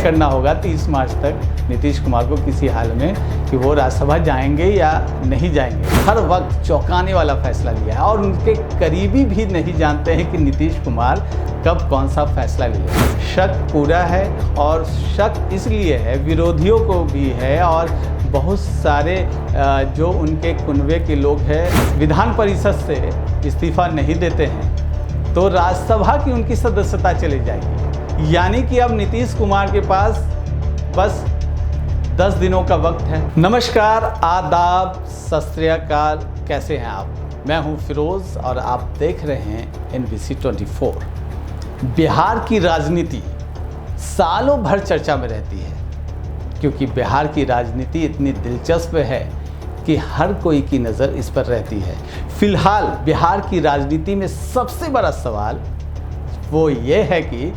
करना होगा 30 मार्च तक नीतीश कुमार को किसी हाल में कि वो राज्यसभा जाएंगे या नहीं जाएंगे। हर वक्त चौंकाने वाला फैसला लिया है और उनके करीबी भी नहीं जानते हैं कि नीतीश कुमार कब कौन सा फैसला लेंगे। शक पूरा है और शक इसलिए है, विरोधियों को भी है और बहुत सारे जो उनके कुनबे के लोग हैं विधान परिषद से इस्तीफा नहीं देते हैं तो राज्यसभा की उनकी सदस्यता चली जाएगी। यानी कि अब नीतीश कुमार के पास बस 10 दिनों का वक्त है। नमस्कार, आदाब, सत श्री अकाल, कैसे हैं आप? मैं हूं फिरोज़ और आप देख रहे हैं NBC 24। बिहार की राजनीति सालों भर चर्चा में रहती है क्योंकि बिहार की राजनीति इतनी दिलचस्प है कि हर कोई की नज़र इस पर रहती है। फिलहाल बिहार की राजनीति में सबसे बड़ा सवाल वो ये है कि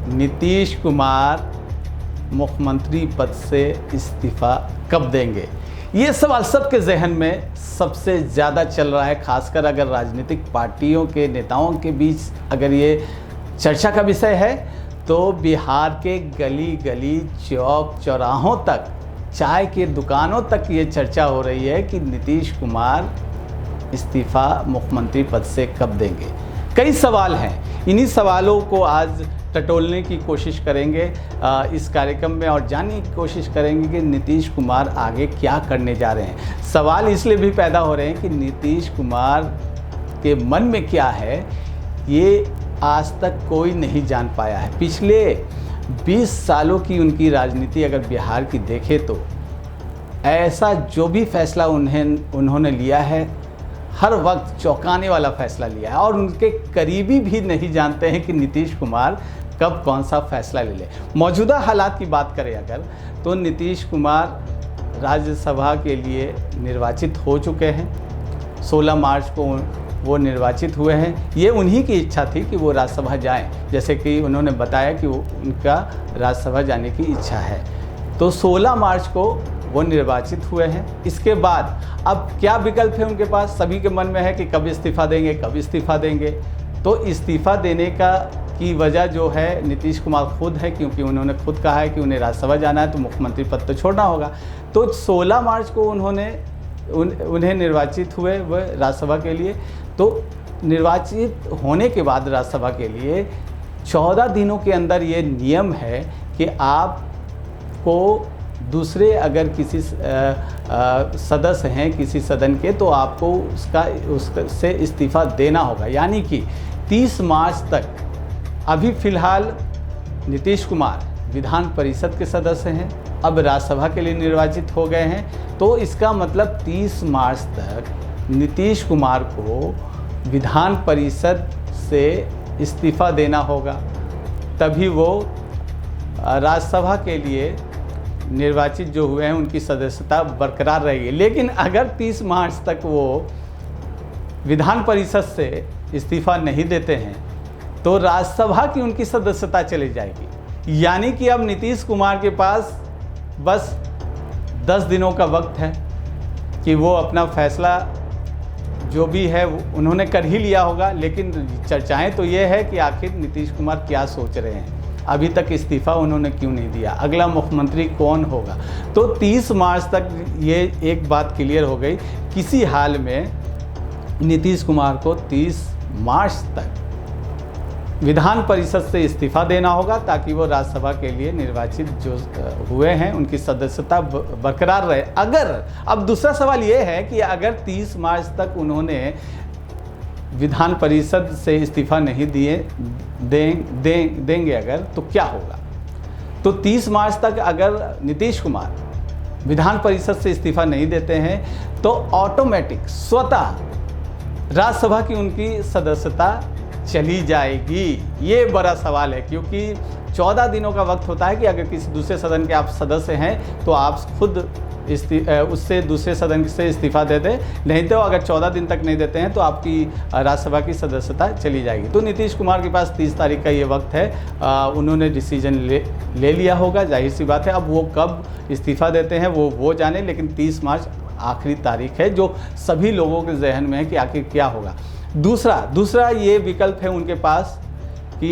नीतीश कुमार मुख्यमंत्री पद से इस्तीफा कब देंगे। ये सवाल सबके जहन में सबसे ज़्यादा चल रहा है, खासकर अगर राजनीतिक पार्टियों के नेताओं के बीच अगर ये चर्चा का विषय है तो बिहार के गली गली, चौक चौराहों तक, चाय के दुकानों तक ये चर्चा हो रही है कि नीतीश कुमार इस्तीफा मुख्यमंत्री पद से कब देंगे। कई सवाल हैं, इन्हीं सवालों को आज टटोलने की कोशिश करेंगे इस कार्यक्रम में और जानने की कोशिश करेंगे कि नीतीश कुमार आगे क्या करने जा रहे हैं। सवाल इसलिए भी पैदा हो रहे हैं कि नीतीश कुमार के मन में क्या है ये आज तक कोई नहीं जान पाया है। पिछले 20 सालों की उनकी राजनीति अगर बिहार की देखें तो ऐसा जो भी फैसला उन्होंने लिया है हर वक्त चौंकाने वाला फैसला लिया है और उनके करीबी भी नहीं जानते हैं कि नीतीश कुमार कब कौन सा फैसला ले ले। मौजूदा हालात की बात करें अगर तो नीतीश कुमार राज्यसभा के लिए निर्वाचित हो चुके हैं। 16 मार्च को वो निर्वाचित हुए हैं। ये उन्हीं की इच्छा थी कि वो राज्यसभा जाएं, जैसे कि उन्होंने बताया कि उनका राज्यसभा जाने की इच्छा है। तो 16 मार्च को वो निर्वाचित हुए हैं। इसके बाद अब क्या विकल्प है उनके पास? सभी के मन में है कि कब इस्तीफा देंगे, कब इस्तीफा देंगे। तो इस्तीफा देने की वजह जो है नीतीश कुमार खुद है, क्योंकि उन्होंने खुद कहा है कि उन्हें राज्यसभा जाना है तो मुख्यमंत्री पद तो छोड़ना होगा। तो 16 मार्च को उन्हें निर्वाचित हुए वह राज्यसभा के लिए। तो निर्वाचित होने के बाद राज्यसभा के लिए 14 दिनों के अंदर ये नियम है कि आपको दूसरे अगर किसी सदस्य हैं किसी सदन के तो आपको उससे इस्तीफा देना होगा। यानी कि 30 मार्च तक अभी फ़िलहाल नीतीश कुमार विधान परिषद के सदस्य हैं, अब राज्यसभा के लिए निर्वाचित हो गए हैं। तो इसका मतलब 30 मार्च तक नीतीश कुमार को विधान परिषद से इस्तीफा देना होगा, तभी वो राज्यसभा के लिए निर्वाचित जो हुए हैं उनकी सदस्यता बरकरार रहेगी। लेकिन अगर 30 मार्च तक वो विधान परिषद से इस्तीफा नहीं देते हैं तो राज्यसभा की उनकी सदस्यता चली जाएगी। यानी कि अब नीतीश कुमार के पास बस 10 दिनों का वक्त है कि वो अपना फैसला जो भी है उन्होंने कर ही लिया होगा। लेकिन चर्चाएं तो ये है कि आखिर नीतीश कुमार क्या सोच रहे हैं, अभी तक इस्तीफा उन्होंने क्यों नहीं दिया, अगला मुख्यमंत्री कौन होगा। तो 30 मार्च तक ये एक बात क्लियर हो गई, किसी हाल में नीतीश कुमार को 30 मार्च तक विधान परिषद से इस्तीफा देना होगा ताकि वो राज्यसभा के लिए निर्वाचित जो हुए हैं उनकी सदस्यता बरकरार रहे। अगर अब दूसरा सवाल ये है कि अगर 30 मार्च तक उन्होंने विधान परिषद से इस्तीफा नहीं देंगे अगर तो क्या होगा। तो 30 मार्च तक अगर नीतीश कुमार विधान परिषद से इस्तीफा नहीं देते हैं तो ऑटोमेटिक स्वतः राज्यसभा की उनकी सदस्यता चली जाएगी। ये बड़ा सवाल है क्योंकि 14 दिनों का वक्त होता है कि अगर किसी दूसरे सदन के आप सदस्य हैं तो आप खुद उससे दूसरे सदन से इस्तीफा दे दें, नहीं तो अगर 14 दिन तक नहीं देते हैं तो आपकी राज्यसभा की सदस्यता चली जाएगी। तो नीतीश कुमार के पास 30 तारीख का ये वक्त है, उन्होंने डिसीजन ले लिया होगा, जाहिर सी बात है। अब वो कब इस्तीफा देते हैं वो जाने, लेकिन 30 मार्च आखिरी तारीख है जो सभी लोगों के जहन में है कि आखिर क्या होगा। दूसरा ये विकल्प है उनके पास कि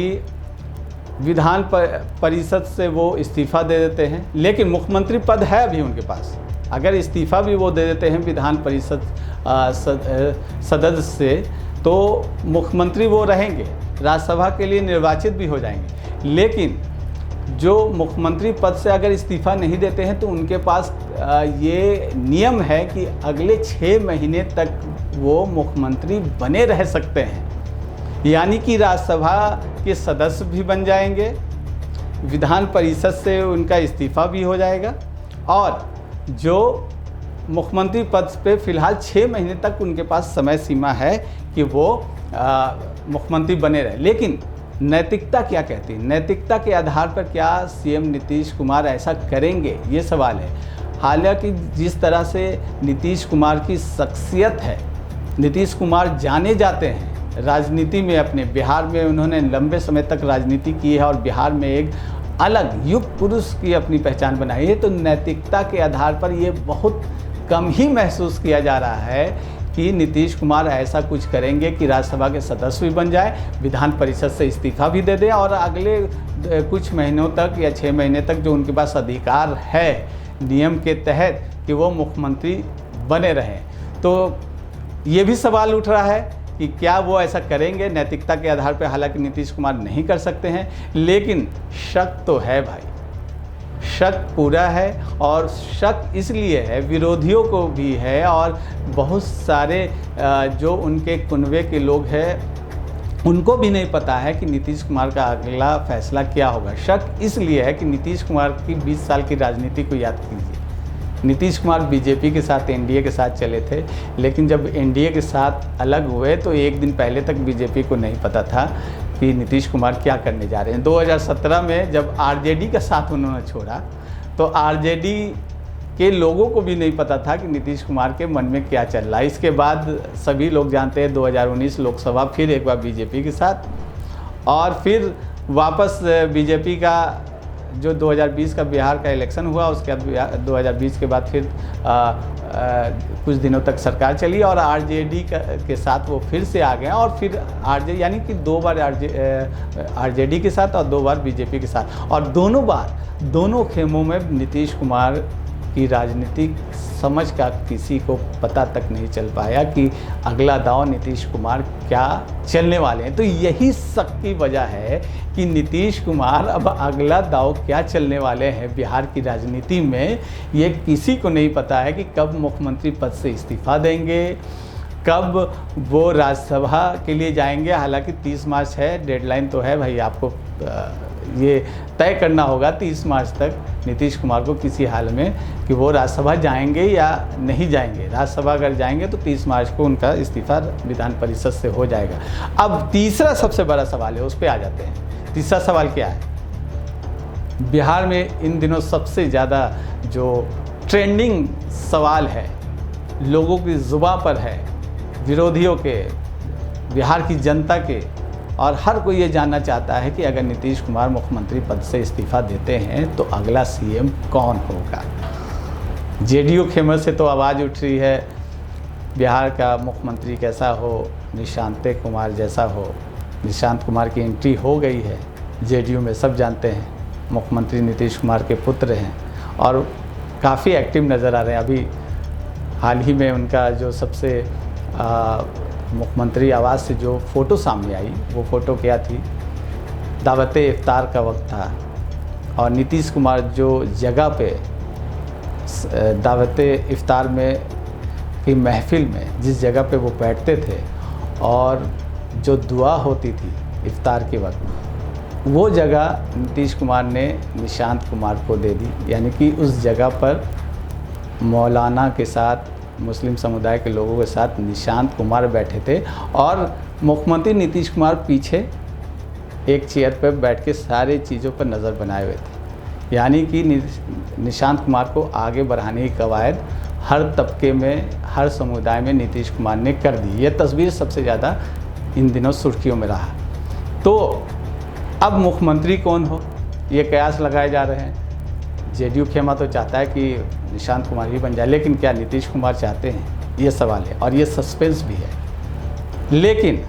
विधान परिषद से वो इस्तीफ़ा दे देते हैं, लेकिन मुख्यमंत्री पद है अभी उनके पास। अगर इस्तीफ़ा भी वो दे देते हैं विधान परिषद सदस्य से, तो मुख्यमंत्री वो रहेंगे, राज्यसभा के लिए निर्वाचित भी हो जाएंगे। लेकिन जो मुख्यमंत्री पद से अगर इस्तीफ़ा नहीं देते हैं तो उनके पास ये नियम है कि अगले 6 महीने तक वो मुख्यमंत्री बने रह सकते हैं। यानी कि राज्यसभा के सदस्य भी बन जाएंगे, विधान परिषद से उनका इस्तीफ़ा भी हो जाएगा, और जो मुख्यमंत्री पद पे फ़िलहाल 6 महीने तक उनके पास समय सीमा है कि वो मुख्यमंत्री बने रहे। लेकिन नैतिकता क्या कहती है? नैतिकता के आधार पर क्या सीएम नीतीश कुमार ऐसा करेंगे, ये सवाल है। हालांकि जिस तरह से नीतीश कुमार की शख्सियत है, नीतीश कुमार जाने जाते हैं राजनीति में, अपने बिहार में उन्होंने लंबे समय तक राजनीति की है और बिहार में एक अलग युग पुरुष की अपनी पहचान बनाई है, तो नैतिकता के आधार पर ये बहुत कम ही महसूस किया जा रहा है कि नीतीश कुमार ऐसा कुछ करेंगे कि राज्यसभा के सदस्य भी बन जाए, विधान परिषद से इस्तीफ़ा भी दे दें और अगले कुछ महीनों तक या 6 महीने तक जो उनके पास अधिकार है नियम के तहत कि वो मुख्यमंत्री बने रहें। तो ये भी सवाल उठ रहा है कि क्या वो ऐसा करेंगे नैतिकता के आधार पर। हालांकि नीतीश कुमार नहीं कर सकते हैं, लेकिन शक तो है भाई, शक पूरा है। और शक इसलिए है, विरोधियों को भी है और बहुत सारे जो उनके कुनबे के लोग हैं उनको भी नहीं पता है कि नीतीश कुमार का अगला फैसला क्या होगा। शक इसलिए है कि नीतीश कुमार की 20 साल की राजनीति को याद कीजिए। नीतीश कुमार बीजेपी के साथ, एनडीए के साथ चले थे, लेकिन जब एनडीए के साथ अलग हुए तो एक दिन पहले तक बीजेपी को नहीं पता था कि नीतीश कुमार क्या करने जा रहे हैं। 2017 में जब आरजेडी का साथ उन्होंने छोड़ा तो आरजेडी के लोगों को भी नहीं पता था कि नीतीश कुमार के मन में क्या चल रहा है। इसके बाद सभी लोग जानते हैं 2019 लोकसभा फिर एक बार बीजेपी के साथ, और फिर वापस बीजेपी का जो 2020 का बिहार का इलेक्शन हुआ, उसके बाद 2020 के बाद फिर कुछ दिनों तक सरकार चली और आरजेडी के साथ वो फिर से आ गए और फिर आरजेडी, यानी कि 2 बार आरजेडी के साथ और 2 बार बीजेपी के साथ, और दोनों खेमों में नीतीश कुमार की राजनीतिक समझ का किसी को पता तक नहीं चल पाया कि अगला दांव नीतीश कुमार क्या चलने वाले हैं। तो यही शक की वजह है कि नीतीश कुमार अब अगला दांव क्या चलने वाले हैं बिहार की राजनीति में, ये किसी को नहीं पता है कि कब मुख्यमंत्री पद से इस्तीफ़ा देंगे, कब वो राज्यसभा के लिए जाएंगे। हालांकि 30 मार्च है, डेडलाइन तो है भाई, आपको ये तय करना होगा 30 मार्च तक नीतीश कुमार को किसी हाल में कि वो राज्यसभा जाएंगे या नहीं जाएंगे। राज्यसभा अगर जाएंगे तो 30 मार्च को उनका इस्तीफ़ा विधान परिषद से हो जाएगा। अब तीसरा सबसे बड़ा सवाल है, उस पर आ जाते हैं। तीसरा सवाल क्या है? बिहार में इन दिनों सबसे ज़्यादा जो ट्रेंडिंग सवाल है, लोगों की ज़ुबान पर है, विरोधियों के, बिहार की जनता के, और हर कोई ये जानना चाहता है कि अगर नीतीश कुमार मुख्यमंत्री पद से इस्तीफ़ा देते हैं तो अगला सीएम कौन होगा। जेडीयू खेमर से तो आवाज़ उठ रही है बिहार का मुख्यमंत्री कैसा हो, निशांत कुमार जैसा हो। निशांत कुमार की एंट्री हो गई है जेडीयू में, सब जानते हैं, मुख्यमंत्री नीतीश कुमार के पुत्र हैं और काफ़ी एक्टिव नज़र आ रहे हैं। अभी हाल ही में उनका जो सबसे मुख्यमंत्री आवास से जो फ़ोटो सामने आई, वो फ़ोटो क्या थी? दावत इफ्तार का वक्त था और नीतीश कुमार जो जगह पे दावत इफ्तार में की महफ़िल में जिस जगह पे वो बैठते थे और जो दुआ होती थी इफ्तार के वक्त, वो जगह नीतीश कुमार ने निशांत कुमार को दे दी। यानी कि उस जगह पर मौलाना के साथ, मुस्लिम समुदाय के लोगों के साथ निशांत कुमार बैठे थे और मुख्यमंत्री नीतीश कुमार पीछे एक चेयर पर बैठ के सारी चीज़ों पर नज़र बनाए हुए थे। यानी कि निशांत कुमार को आगे बढ़ाने की कवायद हर तबके में, हर समुदाय में नीतीश कुमार ने कर दी। ये तस्वीर सबसे ज़्यादा इन दिनों सुर्खियों में रहा। तो अब मुख्यमंत्री कौन हो, ये कयास लगाए जा रहे हैं। जेडीयू खेमा तो चाहता है कि निशांत कुमार ही बन जाए, लेकिन क्या नीतीश कुमार चाहते हैं, ये सवाल है और ये सस्पेंस भी है। लेकिन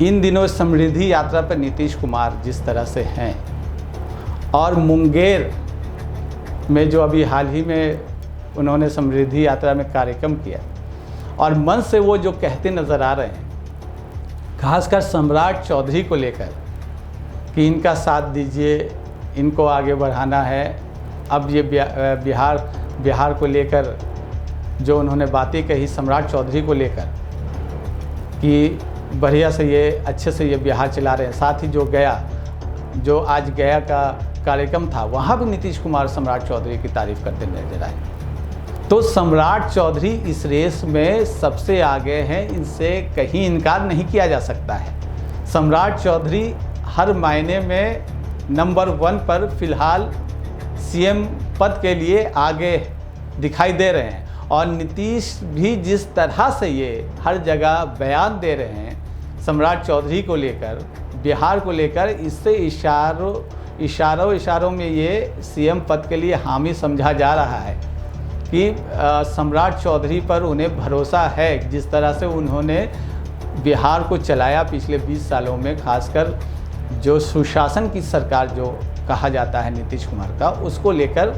इन दिनों समृद्धि यात्रा पर नीतीश कुमार जिस तरह से हैं, और मुंगेर में जो अभी हाल ही में उन्होंने समृद्धि यात्रा में कार्यक्रम किया, और मन से वो जो कहते नज़र आ रहे हैं, खासकर सम्राट चौधरी को लेकर कि इनका साथ दीजिए, इनको आगे बढ़ाना है। अब ये बिहार को लेकर जो उन्होंने बातें कही सम्राट चौधरी को लेकर कि बढ़िया से ये अच्छे से ये बिहार चला रहे हैं, साथ ही जो आज गया का कार्यक्रम था वहाँ भी नीतीश कुमार सम्राट चौधरी की तारीफ़ करते नजर आए। तो सम्राट चौधरी इस रेस में सबसे आगे हैं, इनसे कहीं इनकार नहीं किया जा सकता है। सम्राट चौधरी हर मायने में नंबर 1 पर फिलहाल सीएम पद के लिए आगे दिखाई दे रहे हैं, और नीतीश भी जिस तरह से ये हर जगह बयान दे रहे हैं सम्राट चौधरी को लेकर, बिहार को लेकर, इससे इशारों में ये सीएम पद के लिए हामी समझा जा रहा है कि सम्राट चौधरी पर उन्हें भरोसा है। जिस तरह से उन्होंने बिहार को चलाया पिछले 20 सालों में, खासकर जो सुशासन की सरकार जो कहा जाता है नीतीश कुमार का, उसको लेकर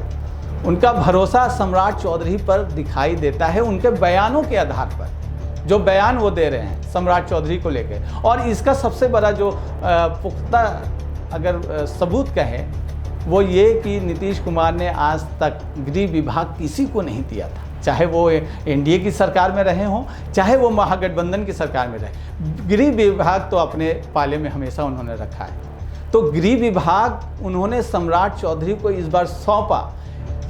उनका भरोसा सम्राट चौधरी पर दिखाई देता है, उनके बयानों के आधार पर जो बयान वो दे रहे हैं सम्राट चौधरी को लेकर। और इसका सबसे बड़ा जो पुख्ता अगर सबूत कहें वो ये कि नीतीश कुमार ने आज तक गृह विभाग किसी को नहीं दिया था, चाहे वो एनडीए की सरकार में रहे हों, चाहे वो महागठबंधन की सरकार में रहे। गृह विभाग तो अपने पाले में हमेशा उन्होंने रखा है, तो गृह विभाग उन्होंने सम्राट चौधरी को इस बार सौंपा।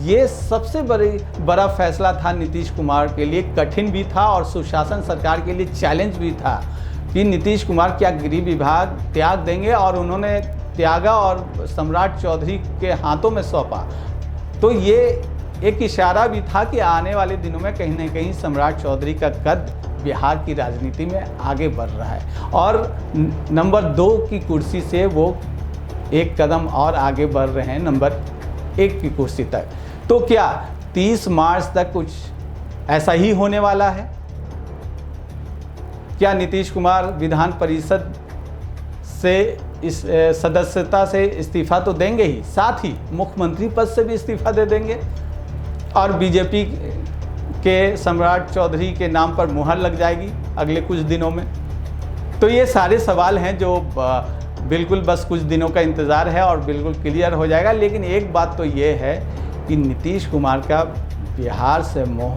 ये सबसे बड़ा फैसला था नीतीश कुमार के लिए, कठिन भी था और सुशासन सरकार के लिए चैलेंज भी था कि नीतीश कुमार क्या गृह विभाग त्याग देंगे, और उन्होंने त्यागा और सम्राट चौधरी के हाथों में सौंपा। तो ये एक इशारा भी था कि आने वाले दिनों में कहीं ना कहीं सम्राट चौधरी का कद बिहार की राजनीति में आगे बढ़ रहा है, और नंबर 2 की कुर्सी से वो एक कदम और आगे बढ़ रहे हैं नंबर 1 की कुर्सी तक। तो क्या 30 मार्च तक कुछ ऐसा ही होने वाला है? क्या नीतीश कुमार विधान परिषद से इस सदस्यता से इस्तीफा तो देंगे ही, साथ ही मुख्यमंत्री पद से भी इस्तीफा दे देंगे, और बीजेपी के सम्राट चौधरी के नाम पर मुहर लग जाएगी अगले कुछ दिनों में? तो ये सारे सवाल हैं जो बिल्कुल बस कुछ दिनों का इंतज़ार है और बिल्कुल क्लियर हो जाएगा। लेकिन एक बात तो ये है कि नीतीश कुमार का बिहार से मोह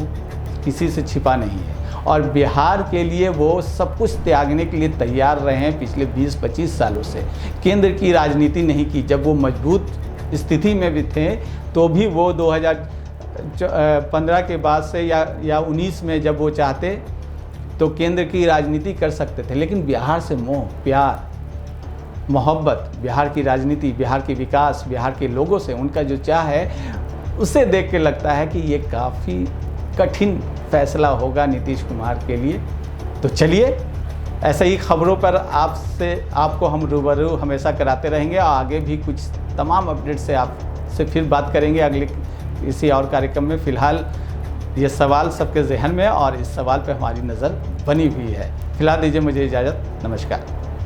किसी से छिपा नहीं है, और बिहार के लिए वो सब कुछ त्यागने के लिए तैयार रहे हैं पिछले 20-25 सालों से। केंद्र की राजनीति नहीं की, जब वो मजबूत स्थिति में भी थे तो भी वो 2015 के बाद से या 19 में जब वो चाहते तो केंद्र की राजनीति कर सकते थे, लेकिन बिहार से मोह, प्यार, मोहब्बत, बिहार की राजनीति, बिहार के विकास, बिहार के लोगों से उनका जो चाह है, उसे देख के लगता है कि ये काफ़ी कठिन फैसला होगा नीतीश कुमार के लिए। तो चलिए, ऐसे ही खबरों पर आपको हम रूबरू हमेशा कराते रहेंगे, और आगे भी कुछ तमाम अपडेट से आपसे फिर बात करेंगे अगले किसी और कार्यक्रम में। फ़िलहाल ये सवाल सबके जहन में, और इस सवाल पर हमारी नज़र बनी हुई है। फिलहाल दीजिए मुझे इजाज़त, नमस्कार।